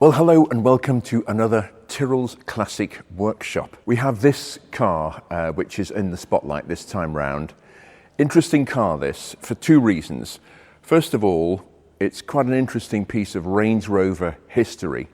Well, hello and welcome to another Tyrrell's Classic Workshop. We have this car, which is in the spotlight this time round. Interesting car this, for two reasons. First of all, it's quite an interesting piece of Range Rover history.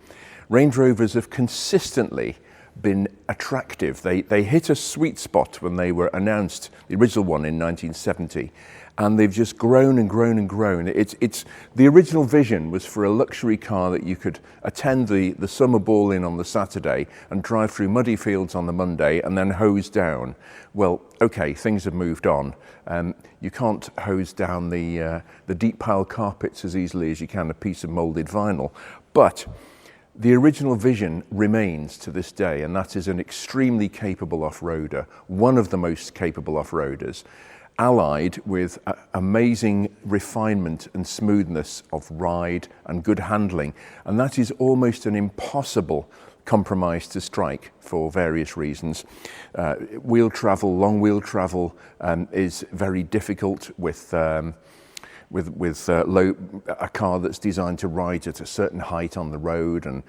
Range Rovers have consistently been attractive. They hit a sweet spot when they were announced, the original one in 1970, and they've just grown and grown and grown. The original vision was for a luxury car that you could attend the summer ball in on the Saturday and drive through muddy fields on the Monday and then hose down. Well, okay, things have moved on. You can't hose down the deep pile carpets as easily as you can a piece of moulded vinyl, but the original vision remains to this day, and that is an extremely capable off-roader, one of the most capable off-roaders, allied with amazing refinement and smoothness of ride and good handling. And that is almost an impossible compromise to strike for various reasons. Wheel travel, long wheel travel is very difficult with a car that's designed to ride at a certain height on the road, and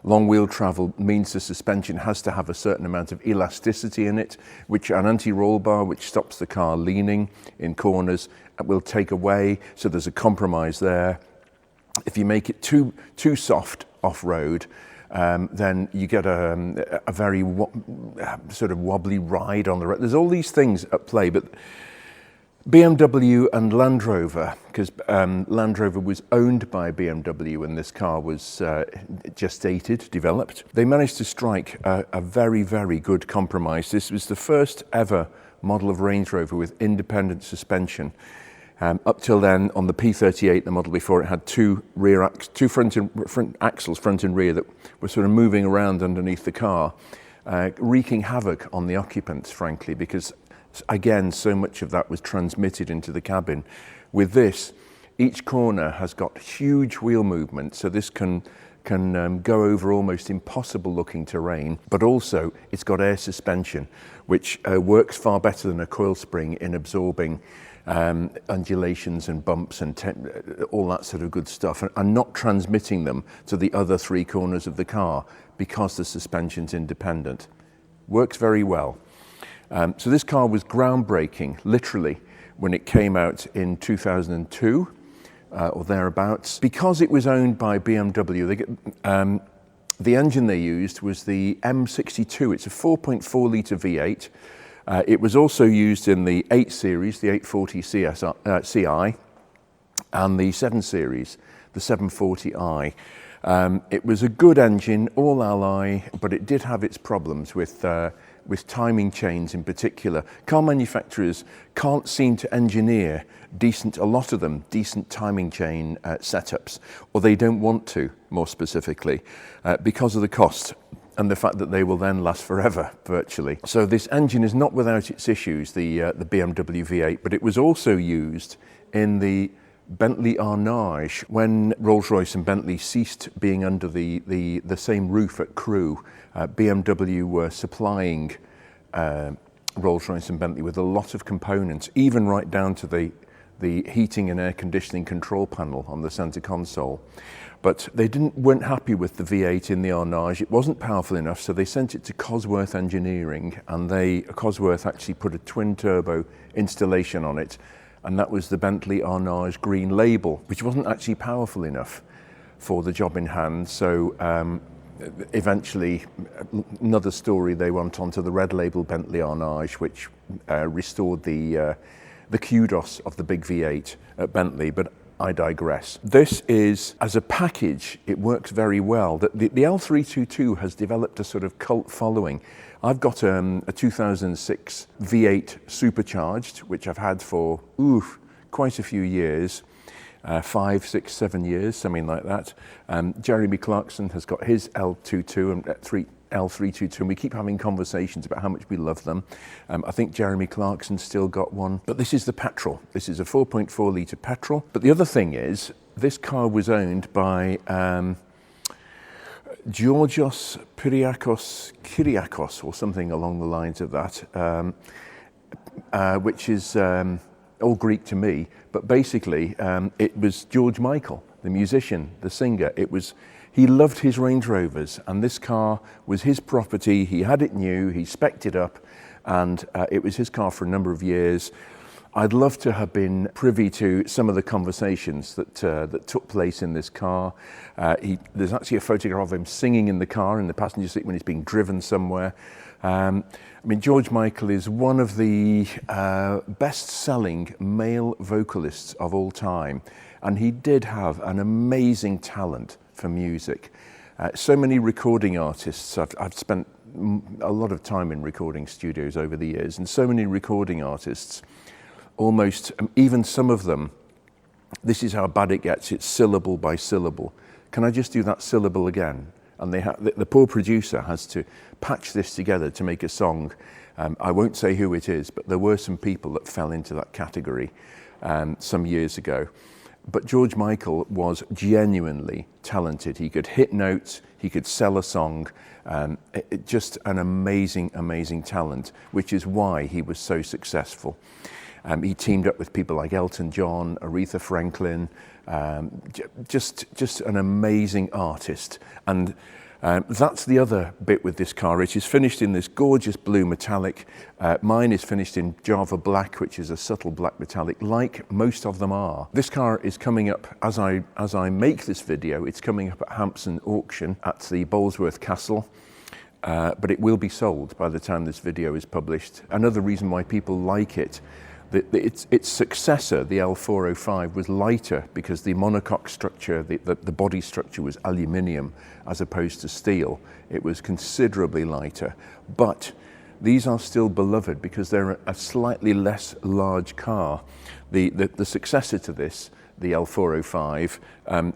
long wheel travel means the suspension has to have a certain amount of elasticity in it, which an anti-roll bar, which stops the car leaning in corners, will take away, so there's a compromise there. If you make it too soft off-road, then you get a very sort of wobbly ride on the road. There's all these things at play, but BMW and Land Rover, because Land Rover was owned by BMW when this car was gestated, developed, they managed to strike a very, very good compromise. This was the first ever model of Range Rover with independent suspension. Up till then, on the P38, the model before, it had two front axles, front and rear, that were sort of moving around underneath the car, wreaking havoc on the occupants, frankly, because again, so much of that was transmitted into the cabin. With this, each corner has got huge wheel movement, so this can go over almost impossible looking terrain, but also it's got air suspension, which works far better than a coil spring in absorbing undulations and bumps and all that sort of good stuff, and not transmitting them to the other three corners of the car because the suspension's independent. Works very well. So this car was groundbreaking, literally, when it came out in 2002 or thereabouts. Because it was owned by BMW, the engine they used was the M62. It's a 4.4 litre V8. It was also used in the 8 Series, the 840 CI, and the 7 Series, the 740i. It was a good engine, all alloy, but it did have its problems with timing chains in particular. Car manufacturers can't seem to engineer a lot of them, decent timing chain setups, or they don't want to, more specifically, because of the cost and the fact that they will then last forever, virtually. So this engine is not without its issues, the BMW V8, but it was also used in the Bentley Arnage when Rolls-Royce and Bentley ceased being under the same roof at Crewe. BMW were supplying Rolls-Royce and Bentley with a lot of components, even right down to the heating and air conditioning control panel on the center console. But they weren't happy with the V8 in the Arnage. It wasn't powerful enough, so they sent it to Cosworth Engineering, and Cosworth actually put a twin turbo installation on it, and that was the Bentley Arnage Green Label, which wasn't actually powerful enough for the job in hand. So eventually, another story, they went on to the Red Label Bentley Arnage, which restored the kudos of the big V8 at Bentley, but I digress. This is, as a package, it works very well. The L322 has developed a sort of cult following. I've got a 2006 V8 supercharged, which I've had for quite a few years, 5, 6, 7 years, something like that. Jeremy Clarkson has got his L22 and L322, and we keep having conversations about how much we love them. I think Jeremy Clarkson's still got one, but this is the petrol. This is a 4.4 litre petrol. But the other thing is, this car was owned by Georgios Kyriakos, or something along the lines of that, which is all Greek to me, but basically it was George Michael, the musician, the singer. He loved his Range Rovers, and this car was his property. He had it new, he spec'd it up, and it was his car for a number of years. I'd love to have been privy to some of the conversations that took place in this car. There's actually a photograph of him singing in the car in the passenger seat when he's being driven somewhere. I mean, George Michael is one of the best-selling male vocalists of all time, and he did have an amazing talent for music. So many recording artists, I've spent a lot of time in recording studios over the years, and so many recording artists, almost, even some of them, this is how bad it gets, it's syllable by syllable. Can I just do that syllable again? And the poor producer has to patch this together to make a song. I won't say who it is, but there were some people that fell into that category some years ago. But George Michael was genuinely talented. He could hit notes, he could sell a song, just an amazing, amazing talent, which is why he was so successful. He teamed up with people like Elton John, Aretha Franklin, just an amazing artist. And that's the other bit with this car. It is finished in this gorgeous blue metallic. Mine is finished in Java black, which is a subtle black metallic, like most of them are. This car is coming up, as I make this video, it's coming up at Hampson Auction at the Bolesworth Castle. But it will be sold by the time this video is published. Another reason why people like it, its successor, the L405, was lighter because the monocoque structure, the body structure was aluminium as opposed to steel. It was considerably lighter, but these are still beloved because they're a slightly less large car. The successor to this, the L405,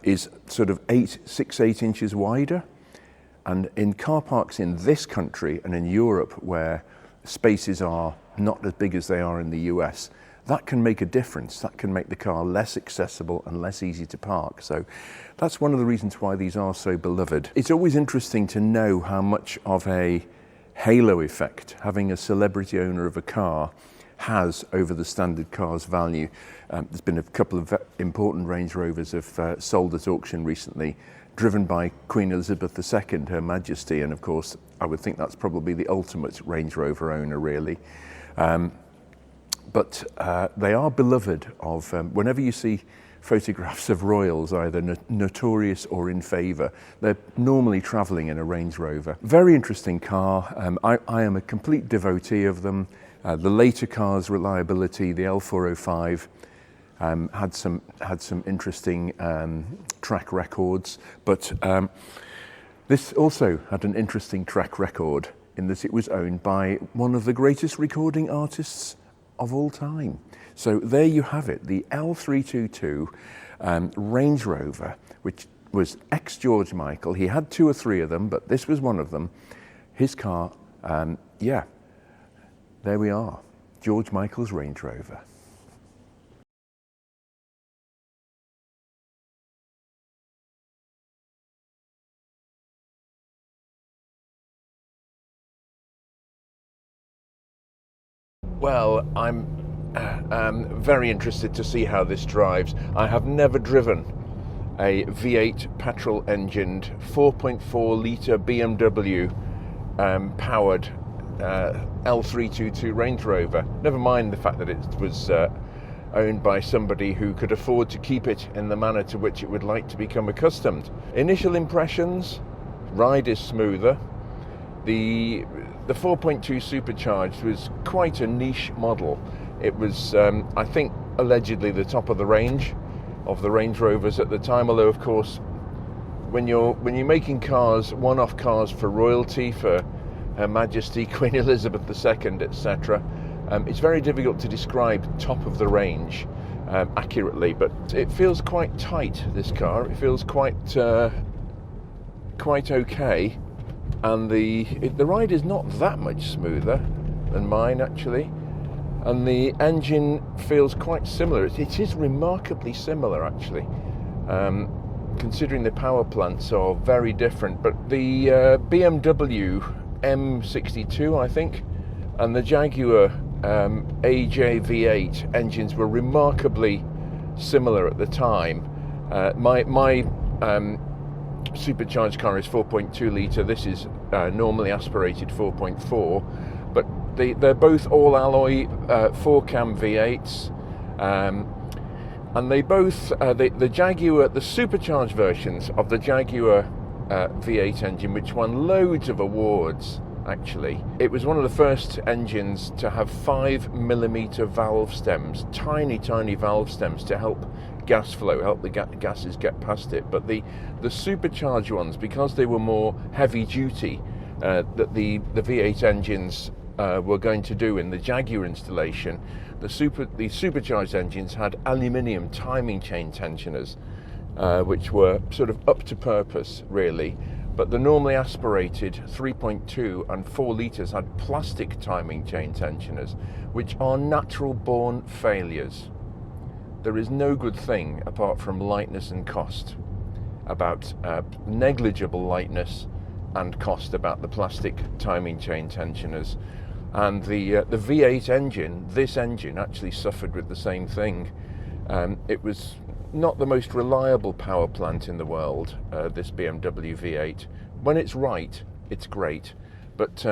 is sort of 6-8 inches wider. And in car parks in this country and in Europe, where spaces are not as big as they are in the US, that can make a difference. That can make the car less accessible and less easy to park. So that's one of the reasons why these are so beloved. It's always interesting to know how much of a halo effect having a celebrity owner of a car has over the standard car's value. There's been a couple of important Range Rovers have sold at auction recently, driven by Queen Elizabeth II, Her Majesty, and of course I would think that's probably the ultimate Range Rover owner, really. But they are beloved of, whenever you see photographs of royals, either notorious or in favour, they're normally travelling in a Range Rover. Very interesting car. I am a complete devotee of them. The later car's reliability, the L405, had some interesting track records, but this also had an interesting track record in that it was owned by one of the greatest recording artists of all time. So there you have it, the L322 Range Rover, which was ex-George Michael. He had 2 or 3 of them, but this was one of them. His car, yeah, there we are, George Michael's Range Rover. Well, I'm very interested to see how this drives. I have never driven a V8 petrol-engined 4.4 litre BMW powered L322 Range Rover. Never mind the fact that it was owned by somebody who could afford to keep it in the manner to which it would like to become accustomed. Initial impressions, ride is smoother. The 4.2 supercharged was quite a niche model. It was, I think, allegedly the top of the range of the Range Rovers at the time, although of course when you're making cars, one-off cars for royalty, for Her Majesty, Queen Elizabeth II, etc., it's very difficult to describe top of the range accurately, but it feels quite tight, this car. It feels quite okay. And the ride is not that much smoother than mine, actually, and the engine feels quite similar. It is remarkably similar, actually, considering the power plants are very different. But the BMW M62, I think, and the Jaguar AJ V8 engines were remarkably similar at the time. My supercharged car is 4.2 litre. This is normally aspirated 4.4, but they're both all alloy 4-cam V8s, and they both the Jaguar, the supercharged versions of the Jaguar V8 engine, which won loads of awards. Actually, it was one of the first engines to have 5mm valve stems, tiny valve stems to help gas flow, help the gases get past it. But the supercharged ones, because they were more heavy duty, that the V8 engines were going to do in the Jaguar installation, the supercharged engines had aluminium timing chain tensioners, which were sort of up to purpose, really. But the normally aspirated 3.2 and 4 litres had plastic timing chain tensioners, which are natural born failures. There is no good thing apart from lightness and cost, about negligible lightness and cost about the plastic timing chain tensioners. And the V8 engine, this engine, actually suffered with the same thing. It was not the most reliable power plant in the world, this BMW V8. When it's right, it's great. But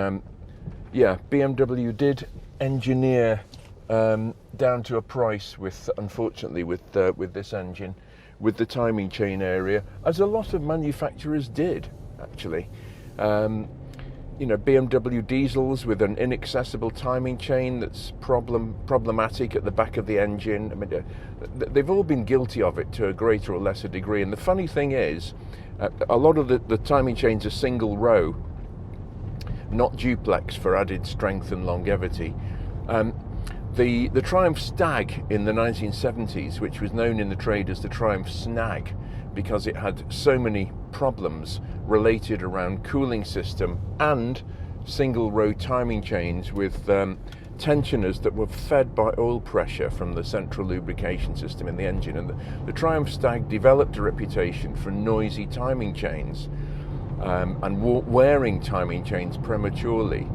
yeah, BMW did engineer down to a price with, unfortunately, with this engine, with the timing chain area, as a lot of manufacturers did, actually. You know, BMW diesels with an inaccessible timing chain that's problematic at the back of the engine. I mean, they've all been guilty of it to a greater or lesser degree. And the funny thing is, a lot of the timing chains are single row, not duplex for added strength and longevity. The Triumph Stag in the 1970s, which was known in the trade as the Triumph Snag, because it had so many problems related around cooling system and single row timing chains with tensioners that were fed by oil pressure from the central lubrication system in the engine. And the Triumph Stag developed a reputation for noisy timing chains and wearing timing chains prematurely.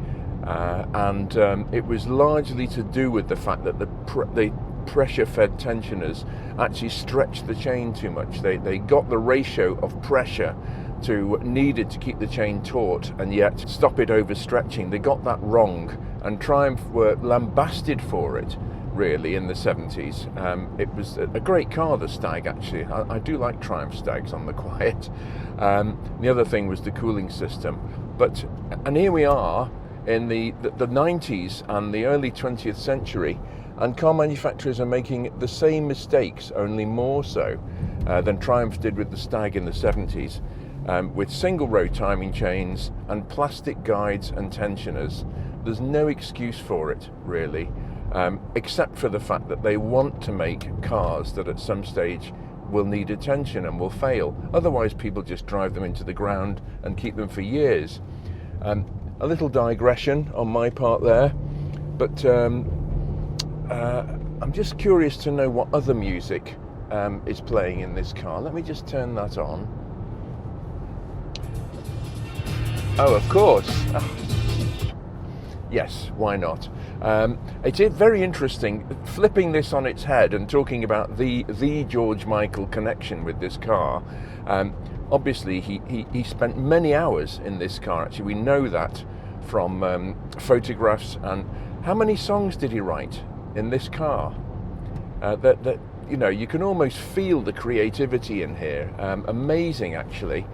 And it was largely to do with the fact that the pressure-fed tensioners actually stretched the chain too much. They got the ratio of pressure to needed to keep the chain taut and yet stop it overstretching. They got that wrong, and Triumph were lambasted for it, really, in the 70s. It was a great car, the Stag, actually. I do like Triumph Stags on the quiet. The other thing was the cooling system. And here we are in the 90s and the early 20th century, and car manufacturers are making the same mistakes, only more so than Triumph did with the Stag in the 70s, with single row timing chains and plastic guides and tensioners. There's no excuse for it, really, except for the fact that they want to make cars that at some stage will need attention and will fail. Otherwise, people just drive them into the ground and keep them for years. A little digression on my part there, but I'm just curious to know what other music is playing in this car. Let me just turn that on. Oh, of course. Yes, why not? It's very interesting, flipping this on its head and talking about the George Michael connection with this car. Obviously, he spent many hours in this car. Actually, we know that from photographs. And how many songs did he write in this car? That you know, you can almost feel the creativity in here. Amazing, actually.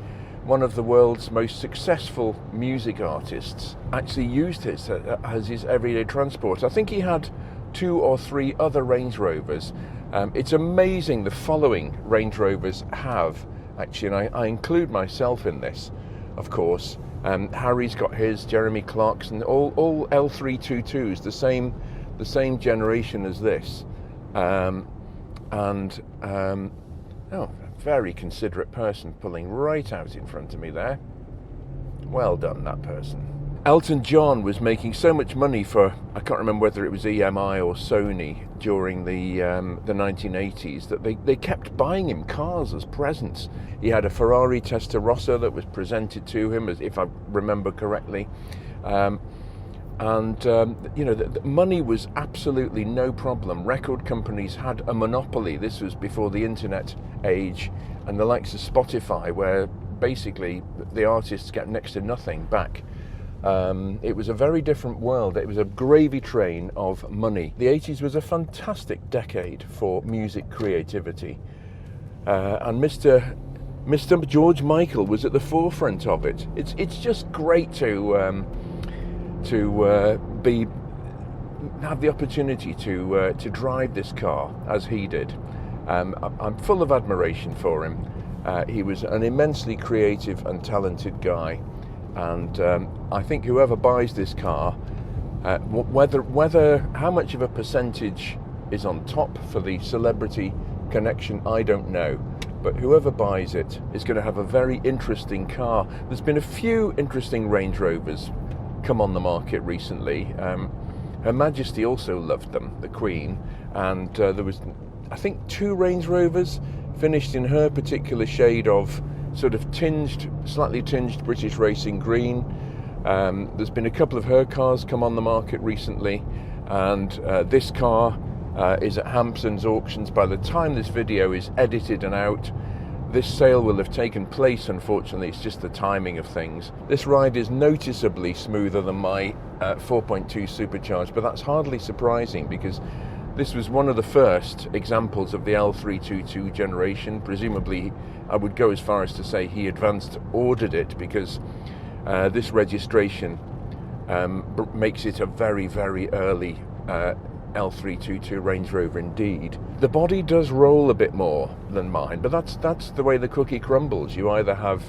One of the world's most successful music artists actually used this as his everyday transport. I think he had 2 or 3 other Range Rovers. It's amazing the following Range Rovers have, actually, and I include myself in this, of course. Harry's got his, Jeremy Clarkson, all L322s, the same generation as this. Oh, very considerate person pulling right out in front of me there. Well done, that person. Elton John was making so much money for, I can't remember whether it was EMI or Sony during the 1980s, that they kept buying him cars as presents. He had a Ferrari Testarossa that was presented to him, as if I remember correctly. You know, the money was absolutely no problem. Record companies had a monopoly. This was before the internet age and the likes of Spotify, where basically the artists get next to nothing back. It was a very different world. It was a gravy train of money. The 80s was a fantastic decade for music creativity, and Mr. George Michael was at the forefront of it. It's just great to have the opportunity to drive this car as he did. I'm full of admiration for him. He was an immensely creative and talented guy, and I think whoever buys this car, whether how much of a percentage is on top for the celebrity connection, I don't know, but whoever buys it is going to have a very interesting car. There's been a few interesting Range Rovers come on the market recently. Her Majesty also loved them, the Queen, and there was, I think, 2 Range Rovers finished in her particular shade of sort of slightly tinged British racing green. There's been a couple of her cars come on the market recently, and this car is at Hampson's auctions. By the time this video is edited and out, this sale will have taken place. Unfortunately, it's just the timing of things. This ride is noticeably smoother than my 4.2 supercharged, but that's hardly surprising because this was one of the first examples of the L322 generation. Presumably, I would go as far as to say he advanced ordered it, because this registration makes it a very, very early L322 Range Rover indeed. The body does roll a bit more than mine, but that's the way the cookie crumbles. You either have,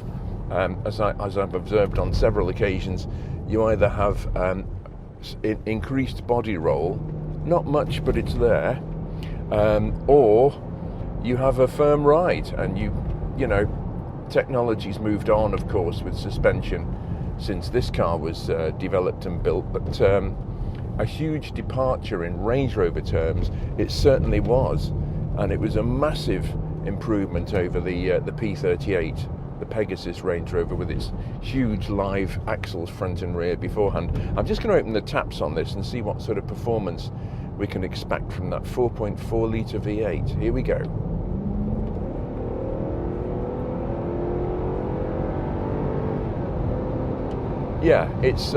as I've observed on several occasions, you either have increased body roll, not much, but it's there, or you have a firm ride, and you know, technology's moved on, of course, with suspension since this car was developed and built, but a huge departure in Range Rover terms it certainly was, and it was a massive improvement over the P38, the Pegasus Range Rover, with its huge live axles front and rear beforehand. I'm just going to open the taps on this and see what sort of performance we can expect from that 4.4 litre V8. Here we go. Yeah, it's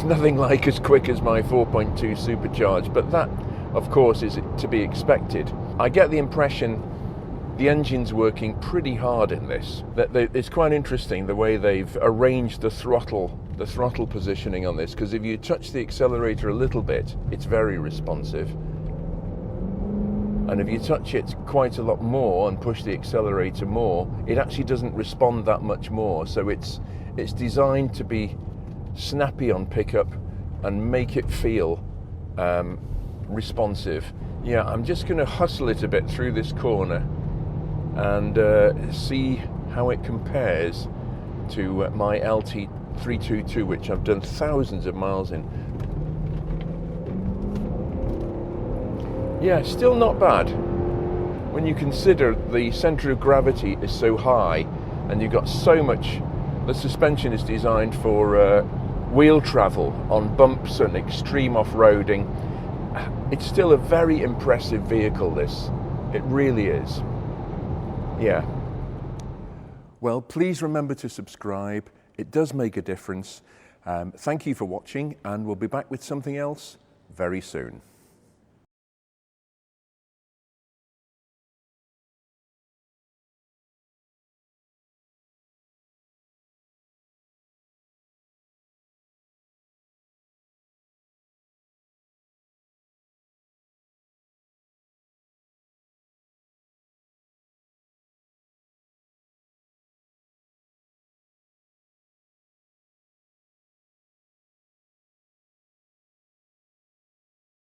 nothing like as quick as my 4.2 supercharged, but that, of course, is to be expected. I get the impression the engine's working pretty hard in this. It's quite interesting the way they've arranged the throttle positioning on this, because if you touch the accelerator a little bit, it's very responsive. And if you touch it quite a lot more and push the accelerator more, it actually doesn't respond that much more. So it's designed to be snappy on pickup and make it feel responsive. Yeah, I'm just going to hustle it a bit through this corner and see how it compares to my LT322, which I've done thousands of miles in. Yeah, still not bad when you consider the centre of gravity is so high and you've got so much. The suspension is designed for wheel travel on bumps and extreme off-roading. It's still a very impressive vehicle, this. It really is. Yeah. Well, please remember to subscribe. It does make a difference. Thank you for watching, and we'll be back with something else very soon.